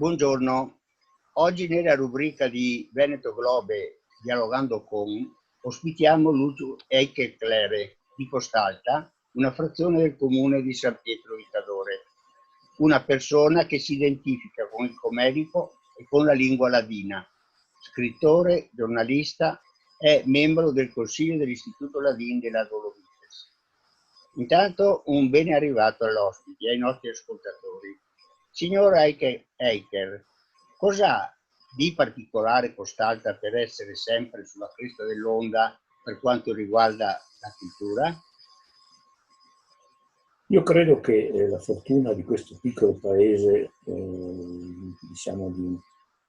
Buongiorno, oggi nella rubrica di Veneto Globe Dialogando con ospitiamo Lucio Eichelere di Costalta, una frazione del comune di San Pietro di Cadore, una persona che si identifica con il comerico e con la lingua ladina, scrittore, giornalista, è membro del consiglio dell'Istituto Ladin della Dolomites. Intanto un bene arrivato all'ospite e ai nostri ascoltatori. Signor Eicher, cos'ha di particolare Costalta per essere sempre sulla cresta dell'onda per quanto riguarda la cultura? Io credo che la fortuna di questo piccolo paese, diciamo di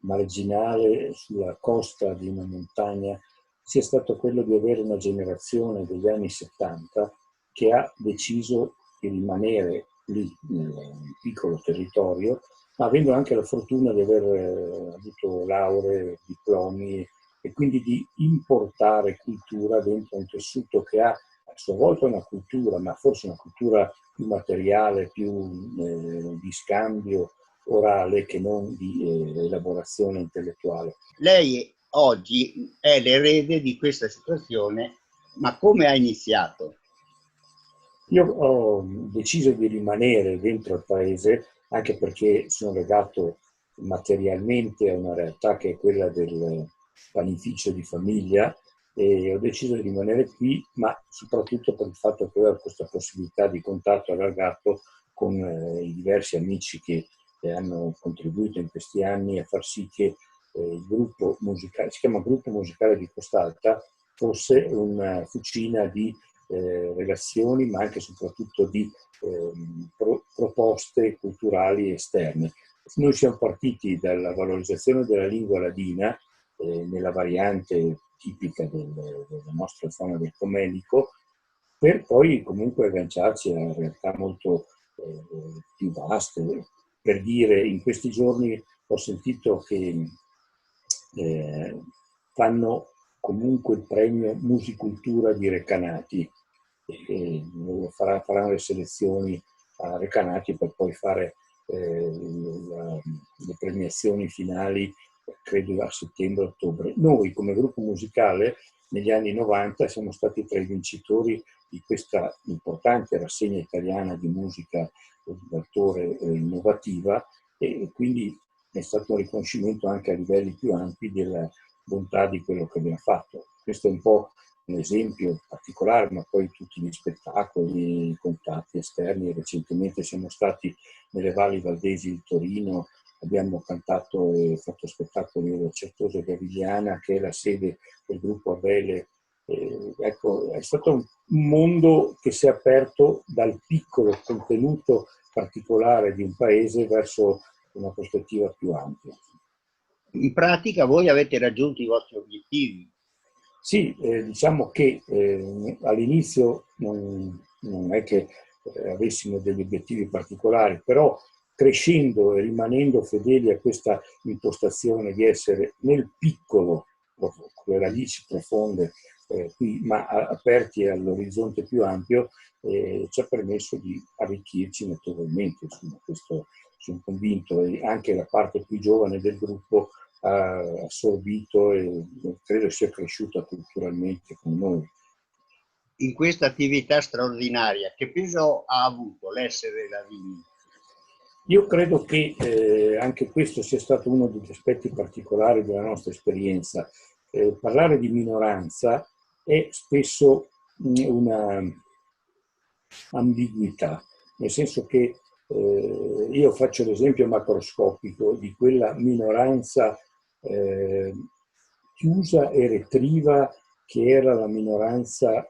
marginale sulla costa di una montagna, sia stato quello di avere una generazione degli anni 70 che ha deciso di rimanere lì nel piccolo territorio, ma avendo anche la fortuna di aver avuto lauree, diplomi e quindi di importare cultura dentro un tessuto che ha a sua volta una cultura, ma forse una cultura più materiale, più di scambio orale che non di elaborazione intellettuale. Lei oggi è l'erede di questa situazione, ma come ha iniziato? Io ho deciso di rimanere dentro il paese anche perché sono legato materialmente a una realtà che è quella del panificio di famiglia e ho deciso di rimanere qui, ma soprattutto per il fatto che avevo questa possibilità di contatto allargato con i diversi amici che hanno contribuito in questi anni a far sì che il gruppo musicale, si chiama Gruppo Musicale di Costalta, fosse una fucina di relazioni, ma anche e soprattutto di proposte culturali esterne. Noi siamo partiti dalla valorizzazione della lingua ladina nella variante tipica della nostra zona del Comenico, per poi comunque agganciarci a realtà molto più vaste. Per dire, in questi giorni ho sentito che fanno comunque il premio Musicultura di Recanati, e faranno le selezioni a Recanati per poi fare le premiazioni finali, credo a settembre-ottobre. Noi come gruppo musicale negli anni 90 siamo stati tra i vincitori di questa importante rassegna italiana di musica d'autore innovativa e quindi è stato un riconoscimento anche a livelli più ampi della bontà di quello che abbiamo fatto. Questo è un po' un esempio particolare, ma poi tutti gli spettacoli, i contatti esterni. Recentemente siamo stati nelle valli valdesi di Torino, abbiamo cantato e fatto spettacoli alla Certosa Gavigliana, che è la sede del gruppo Abele. Ecco, è stato un mondo che si è aperto dal piccolo contenuto particolare di un paese verso una prospettiva più ampia. In pratica voi avete raggiunto i vostri obiettivi. Sì, diciamo che all'inizio non è che avessimo degli obiettivi particolari, però crescendo e rimanendo fedeli a questa impostazione di essere nel piccolo, con le radici profonde qui, ma aperti all'orizzonte più ampio, ci ha permesso di arricchirci notevolmente. Insomma, questo sono convinto, e anche la parte più giovane del gruppo ha assorbito e credo sia cresciuta culturalmente con noi. In questa attività straordinaria, che peso ha avuto l'essere ladini? Io credo che anche questo sia stato uno degli aspetti particolari della nostra esperienza. Parlare di minoranza è spesso una ambiguità, nel senso che io faccio l'esempio macroscopico di quella minoranza chiusa e retriva che era la minoranza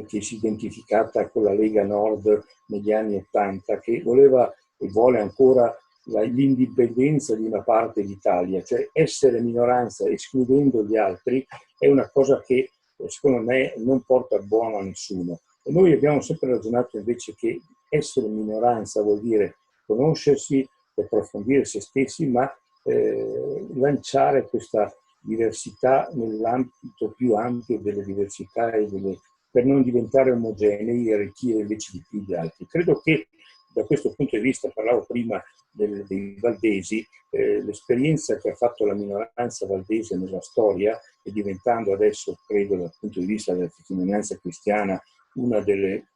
che si è identificata con la Lega Nord negli anni '80, che voleva e vuole ancora l'indipendenza di una parte d'Italia, cioè essere minoranza escludendo gli altri è una cosa che secondo me non porta buono a nessuno. E noi abbiamo sempre ragionato invece che essere minoranza vuol dire conoscersi, approfondire se stessi, ma lanciare questa diversità nell'ambito più ampio delle diversità e per non diventare omogenei e arricchire invece di più gli altri. Credo che da questo punto di vista, parlavo prima dei valdesi, l'esperienza che ha fatto la minoranza valdese nella storia e diventando adesso, credo, dal punto di vista della testimonianza cristiana, una delle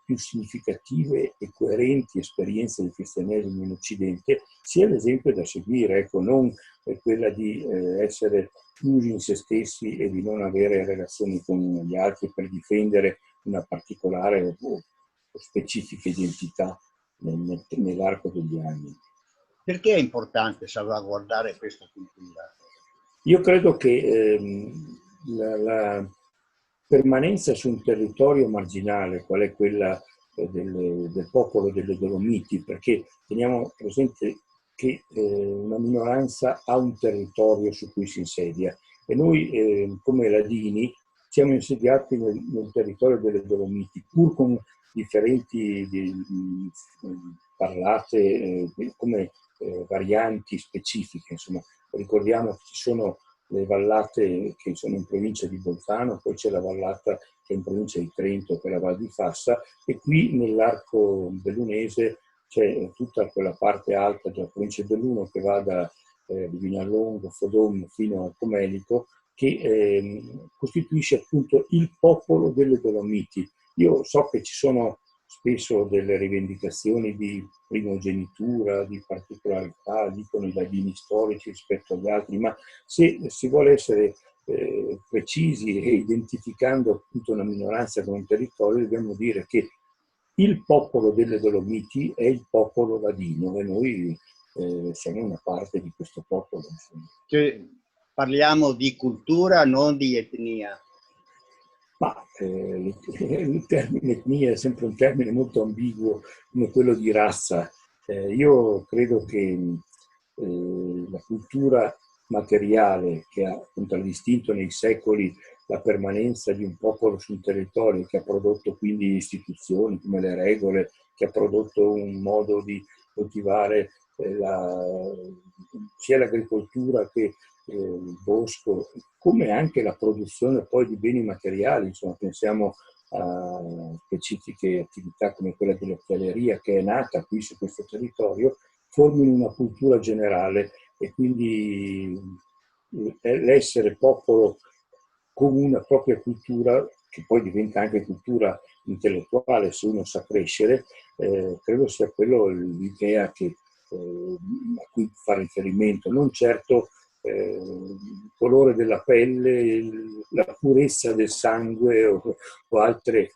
più significative e coerenti esperienze del cristianesimo in Occidente, sia l'esempio da seguire, ecco, non quella di essere chiusi in se stessi e di non avere relazioni con gli altri per difendere una particolare o specifica identità nell'arco degli anni. Perché è importante salvaguardare questa cultura? Io credo che la permanenza su un territorio marginale, qual è quella del popolo delle Dolomiti, perché teniamo presente che una minoranza ha un territorio su cui si insedia e noi come ladini siamo insediati nel territorio delle Dolomiti, pur con differenti parlate come varianti specifiche. Insomma, ricordiamo che ci sono le vallate che sono in provincia di Bolzano, poi c'è la vallata che è in provincia di Trento, che è la Val di Fassa, e qui nell'arco bellunese c'è tutta quella parte alta della provincia di Belluno che va da Vignalongo, Fodom fino al Comelico, che costituisce appunto il popolo delle Dolomiti. Io so che ci sono spesso delle rivendicazioni di primogenitura, di particolarità, dicono i ladini storici rispetto agli altri, ma se si vuole essere precisi e identificando appunto una minoranza come un territorio, dobbiamo dire che il popolo delle Dolomiti è il popolo ladino e noi siamo una parte di questo popolo. Cioè, parliamo di cultura, non di etnia. Ma il termine etnia è sempre un termine molto ambiguo come quello di razza. Io credo che la cultura materiale che ha contraddistinto nei secoli la permanenza di un popolo su un territorio, che ha prodotto quindi istituzioni come le regole, che ha prodotto un modo di coltivare sia l'agricoltura che il bosco, come anche la produzione poi di beni materiali. Insomma, pensiamo a specifiche attività come quella dell'occhialeria che è nata qui su questo territorio, formino una cultura generale e quindi l'essere popolo con una propria cultura, che poi diventa anche cultura intellettuale se uno sa crescere, credo sia quello l'idea a cui fa riferimento, non certo il colore della pelle, la purezza del sangue o altre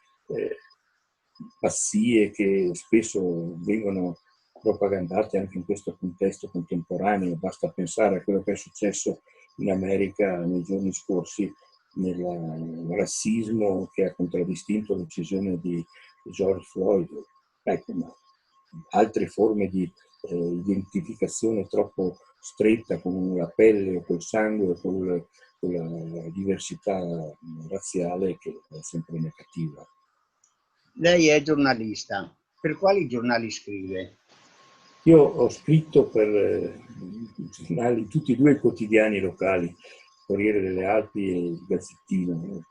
passie che spesso vengono propagandate anche in questo contesto contemporaneo. Basta pensare a quello che è successo in America nei giorni scorsi, nel razzismo che ha contraddistinto l'uccisione di George Floyd. Ecco, ma altre forme di identificazione troppo stretta con la pelle o col sangue o con la diversità razziale, che è sempre negativa. Lei è giornalista. Per quali giornali scrive? Io ho scritto per giornali, tutti e due i quotidiani locali, Corriere delle Alpi e il Gazzettino.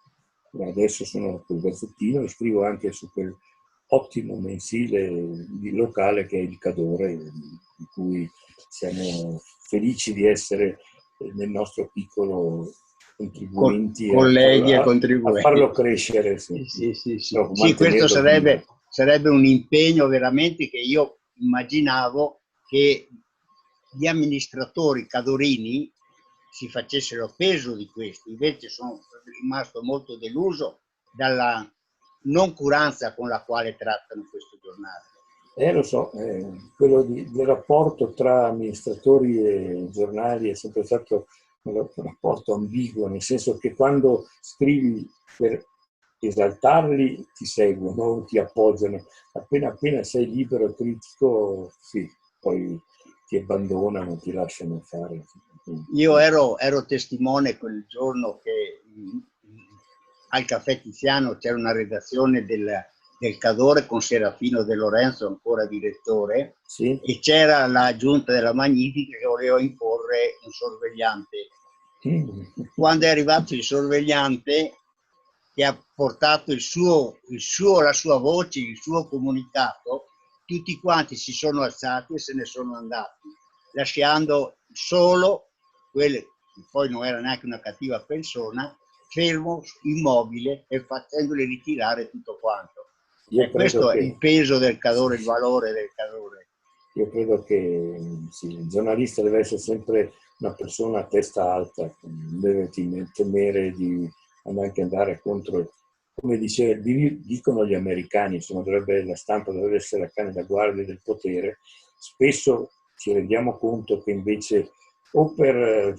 Adesso sono col Gazzettino e scrivo anche su quel ottimo mensile locale che è il Cadore, di cui siamo felici di essere nel nostro piccolo contribuenti colleghi e a contribuenti. farlo crescere. Sì, sì, sì, sì. No, Sì, questo sarebbe un impegno veramente che io immaginavo che gli amministratori cadorini si facessero peso di questi, invece sono rimasto molto deluso dalla noncuranza con la quale trattano questo giornale. Lo so, quello del rapporto tra amministratori e giornali è sempre stato un rapporto ambiguo, nel senso che quando scrivi per esaltarli ti seguono, ti appoggiano, appena sei libero e critico, sì, poi ti abbandonano, ti lasciano fare. Io ero testimone quel giorno che al Caffè Tiziano c'era una redazione del Cadore con Serafino De Lorenzo ancora direttore, sì? E c'era la giunta della Magnifica che voleva imporre un sorvegliante. Quando è arrivato il sorvegliante che ha portato la sua voce, il suo comunicato, tutti quanti si sono alzati e se ne sono andati, lasciando solo quelle, poi non era neanche una cattiva persona, fermo, immobile e facendoli ritirare tutto quanto. E questo è il peso del cadore, il valore del cadore. Io credo che sì, il giornalista deve essere sempre una persona a testa alta, non deve temere di anche andare contro, come dicono gli americani, insomma, la stampa dovrebbe essere la cane da guardia del potere. Spesso ci rendiamo conto che invece o per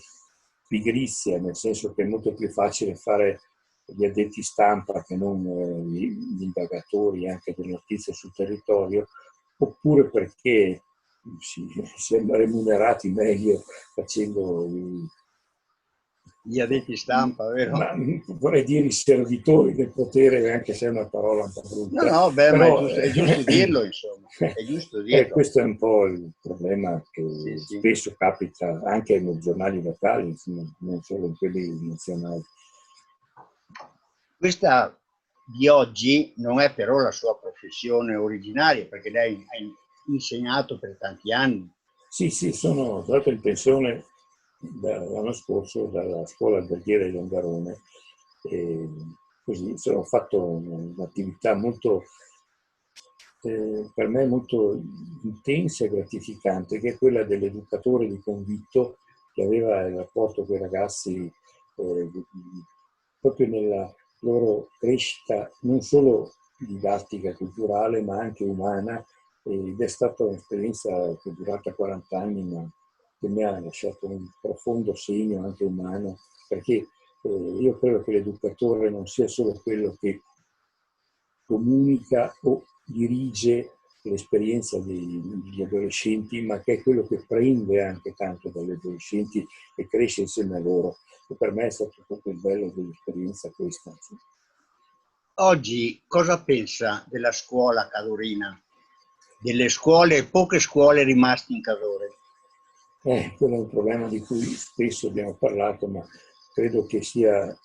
pigrizia, nel senso che è molto più facile fare gli addetti stampa che non gli indagatori anche delle notizie sul territorio, oppure perché si è remunerati meglio facendo gli addetti stampa, vero? Ma vorrei dire i servitori del potere, anche se è una parola un po' brutta. No, beh, però, ma è giusto dirlo, insomma. È giusto dirlo. Questo è un po' il problema che spesso capita anche nei giornali locali, insomma, non solo in quelli nazionali. Questa di oggi non è però la sua professione originaria, perché lei ha insegnato per tanti anni. Sì, sono andato in pensione l'anno scorso dalla scuola alberghiera di Longarone e così ho fatto un'attività molto, per me molto intensa e gratificante, che è quella dell'educatore di convitto che aveva il rapporto con i ragazzi proprio nella loro crescita non solo didattica, culturale, ma anche umana, ed è stata un'esperienza che è durata 40 anni, ma che mi ha lasciato un profondo segno anche umano, perché io credo che l'educatore non sia solo quello che comunica o dirige l'esperienza degli adolescenti, ma che è quello che prende anche tanto dagli adolescenti e cresce insieme a loro. E per me è stato proprio il bello dell'esperienza questa. Oggi cosa pensa della scuola cadorina? Delle scuole, poche scuole rimaste in Cadore? Quello è un problema di cui spesso abbiamo parlato, ma credo che sia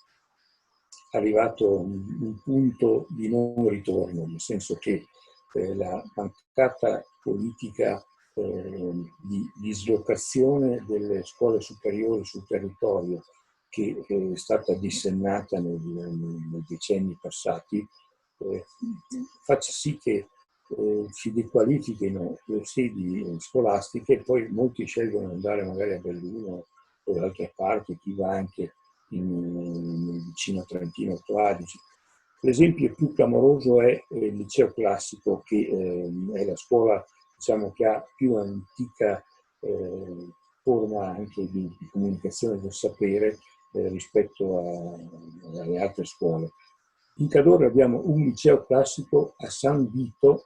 arrivato un punto di non ritorno, nel senso che la mancata politica di dislocazione delle scuole superiori sul territorio, che è stata dissennata nei decenni passati, faccia sì che si dequalifichino le sedi scolastiche e poi molti scelgono di andare magari a Belluno o da altre parti, chi va anche vicino a Trentino Alto Adige. L'esempio più clamoroso è il liceo classico, che è la scuola, diciamo, che ha più antica forma anche di comunicazione del sapere rispetto alle altre scuole. In Cadore abbiamo un liceo classico a San Vito,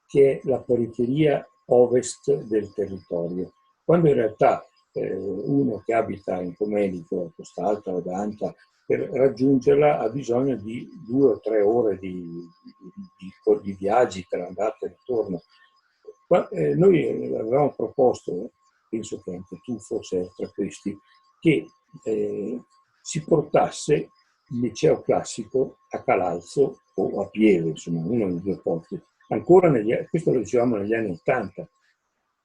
che è la periferia ovest del territorio, quando in realtà uno che abita in Comelico, a Costa Alta o ad Anta, per raggiungerla ha bisogno di 2 o 3 ore di viaggi per andata e ritorno. Noi avevamo proposto, penso che anche tu forse tra questi, che si portasse il liceo classico a Calalzo o a Pieve, insomma, uno dei due posti. Ancora questo lo dicevamo negli anni 80.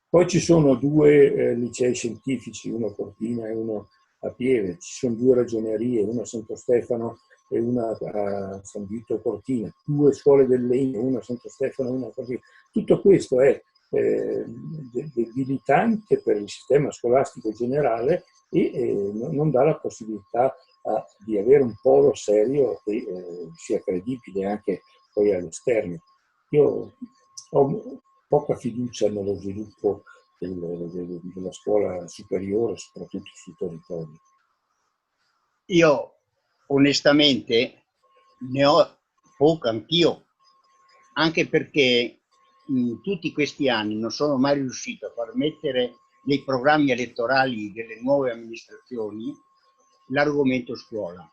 Poi ci sono 2 licei scientifici, uno a Cortina e uno a Pieve, ci sono 2 ragionerie, una a Santo Stefano e una a San Vito Cortina, 2 scuole del legno, una a Santo Stefano e una a Cortina. Tutto questo è debilitante per il sistema scolastico generale e non dà la possibilità di avere un polo serio che sia credibile anche poi all'esterno. Io ho poca fiducia nello sviluppo della scuola superiore, soprattutto sul territorio. Io onestamente ne ho poco anch'io, anche perché in tutti questi anni non sono mai riuscito a far mettere nei programmi elettorali delle nuove amministrazioni l'argomento scuola.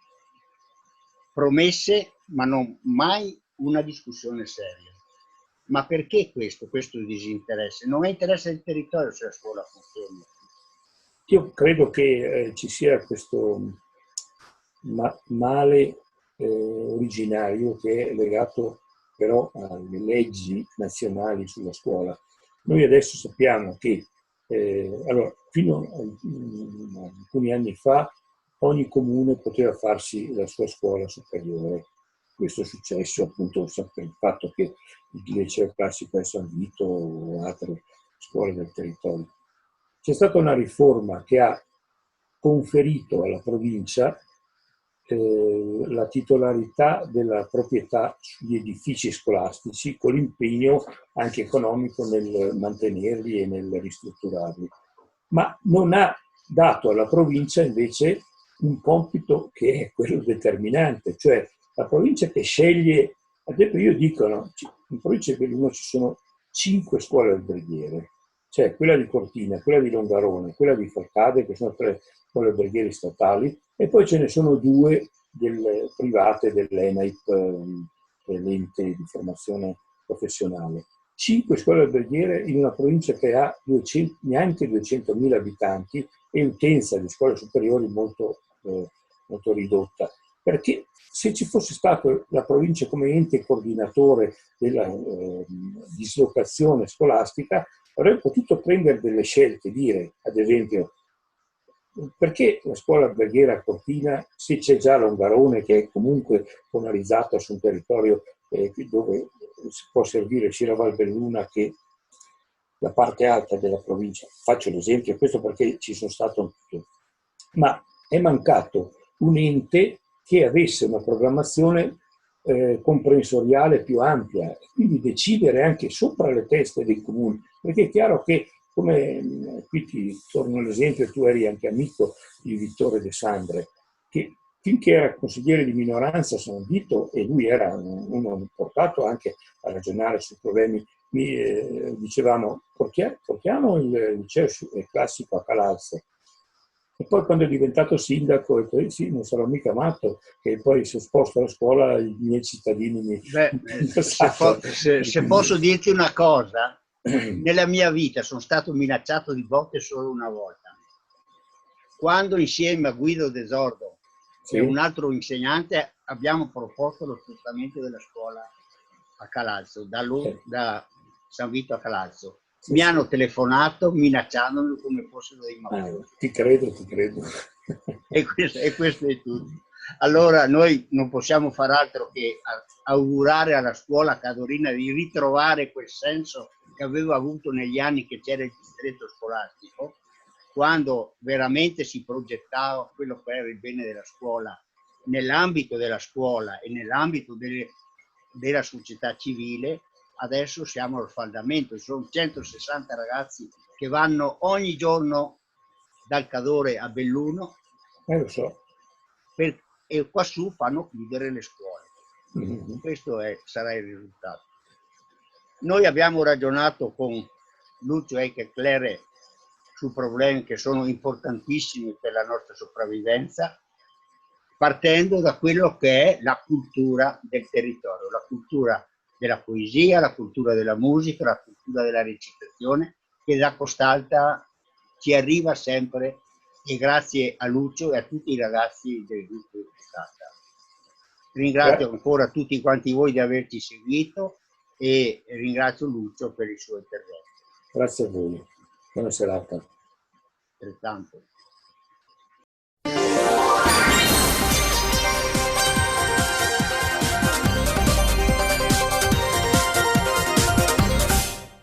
Promesse, ma non mai una discussione seria. Ma perché questo disinteresse? Non è interesse del territorio se la scuola funziona. Io credo che ci sia questo male originario che è legato però alle leggi nazionali sulla scuola. Noi adesso sappiamo che, allora, fino a alcuni anni fa, ogni comune poteva farsi la sua scuola superiore. Questo è successo appunto per il fatto che il liceo classico è San Vito o altre scuole del territorio. C'è stata una riforma che ha conferito alla provincia la titolarità della proprietà sugli edifici scolastici, con l'impegno anche economico nel mantenerli e nel ristrutturarli, ma non ha dato alla provincia invece un compito che è quello determinante, cioè la provincia che sceglie, ad esempio io dico, no, in provincia di Belluno ci sono 5 scuole alberghiere, cioè quella di Cortina, quella di Longarone, quella di Forcade, che sono 3 scuole alberghiere statali, e poi ce ne sono 2 private dell'ENAIP, l'ente di formazione professionale. 5 scuole alberghiere in una provincia che ha neanche 200.000 abitanti e utenza di scuole superiori molto ridotta. Perché se ci fosse stata la provincia come ente coordinatore della dislocazione scolastica, avrebbe potuto prendere delle scelte, dire, ad esempio, perché la scuola alberghiera a Cortina, se c'è già Longarone che è comunque polarizzato su un territorio dove si può servire sia la Val Belluna che la parte alta della provincia, faccio l'esempio, questo perché ci sono stato anch'io, ma è mancato un ente che avesse una programmazione comprensoriale più ampia, e quindi decidere anche sopra le teste dei comuni, perché è chiaro che, come qui ti torno all'esempio, tu eri anche amico di Vittore De Sandre, che finché era consigliere di minoranza a San Vito, e lui era uno portato anche a ragionare su problemi, dicevamo portiamo il liceo classico a Calalzo. E poi quando è diventato sindaco, ho detto, sì, non sarò mica matto, che poi se sposto la scuola i miei cittadini mi... Se posso dirti una cosa, nella mia vita sono stato minacciato di botte solo una volta. Quando insieme a Guido Desordo e un altro insegnante abbiamo proposto lo spostamento della scuola a Calalzo, da San Vito a Calalzo. Mi hanno telefonato minacciandomi come fossero dei mafiosi. Ti credo. E questo è tutto. Allora noi non possiamo far altro che augurare alla scuola cadorina di ritrovare quel senso che aveva avuto negli anni che c'era il distretto scolastico, quando veramente si progettava quello che era il bene della scuola, nell'ambito della scuola e nell'ambito della società civile. Adesso siamo al faldamento, ci sono 160 ragazzi che vanno ogni giorno dal Cadore a Belluno, lo so. E quassù fanno chiudere le scuole. Questo sarà il risultato. Noi abbiamo ragionato con Lucio e Claire su problemi che sono importantissimi per la nostra sopravvivenza, partendo da quello che è la cultura del territorio, la cultura della poesia, la cultura della musica, la cultura della recitazione, che da Costalta ci arriva sempre, e grazie a Lucio e a tutti i ragazzi del gruppo di Costalta. Ringrazio ancora tutti quanti voi di averci seguito e ringrazio Lucio per il suo intervento. Grazie a voi. Buona serata. Altrettanto.